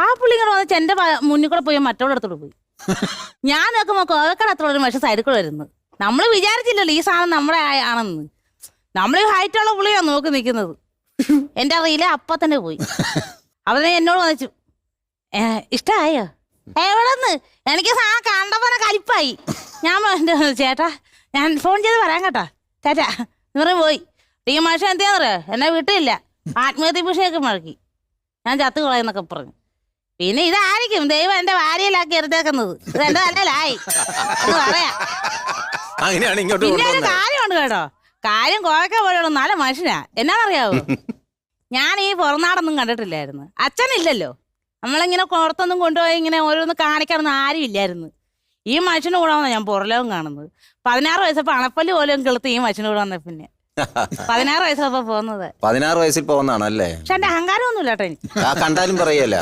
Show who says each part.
Speaker 1: ആ പുള്ളി ഇങ്ങനെ വന്നിട്ട് എന്റെ മുന്നിൽ കൂടെ പോയി മറ്റോടെ അടുത്തോട്ട് പോയി. ഞാൻ നോക്കുമ്പോ കോവക്കടത്തോളം പക്ഷെ സൈഡിൽ കൂടെ വരുന്നത്. നമ്മൾ വിചാരിച്ചില്ലല്ലോ ഈ സാധനം നമ്മുടെ ആണെന്ന്. നമ്മൾ ഹൈറ്റുള്ള പുള്ളിയാണ് നോക്കി നിൽക്കുന്നത്. എന്റെ അറിയില്ല, അപ്പൊ തന്നെ പോയി. അവനെ എന്നോട് വന്നിച്ചു, ഇഷ്ടമായോ? എവിടെന്ന്? എനിക്ക് സാധനം കണ്ടപ്പോനെ കലിപ്പായി. ഞാൻ ചേട്ടാ ഞാൻ ഫോൺ ചെയ്ത് പറയാൻ കേട്ടാ ചേട്ടാ ഇവരെ പോയി. ഈ മനുഷ്യൻ എന്തിനാന്നറിയോ, എന്നെ വിട്ടില്ല, ആത്മഹത്യ ഭീഷണിയൊക്കെ മുഴക്കി. ഞാൻ ചത്തു കളയെന്നൊക്കെ പറഞ്ഞു. പിന്നെ ഇതായിരിക്കും ദൈവം എന്റെ ഭാര്യയിലാക്കി എടുത്തേക്കുന്നത്. ഇത് എന്റെ തലയിലായി എന്ന് പറയാ. പിന്നെ ഒരു കാര്യമുണ്ട് കേട്ടോ, കാര്യം കോഴക്ക പോലെയുള്ള നല്ല മനുഷ്യനാ. എന്നാന്നറിയാവോ, ഞാൻ ഈ പുറനാടൊന്നും കണ്ടിട്ടില്ലായിരുന്നു. അച്ഛനില്ലല്ലോ, നമ്മളിങ്ങനെ പുറത്തൊന്നും കൊണ്ടുപോയി ഇങ്ങനെ ഓരോന്ന് കാണിക്കാനൊന്നും ആരും ഇല്ലായിരുന്നു. ഈ മനുഷ്യന് കൂടെ വന്ന ഞാൻ പുറലോകം കാണുന്നത്. 16 വയസ്സപ്പോ അണപ്പല്ല് പോലും കിളുത്ത് ഈ മനുഷ്യന് കൂടെ വന്ന പിന്നെ 16 വയസ്സപ്പോ പോകുന്നത്.
Speaker 2: 16 വയസ്സിൽ പോകുന്നതാണല്ലേ?
Speaker 1: പക്ഷെ എന്റെ അഹങ്കാരം ഒന്നും ഇല്ലാട്ടോ എനിക്ക്.
Speaker 2: കണ്ടാലും പറയല്ല.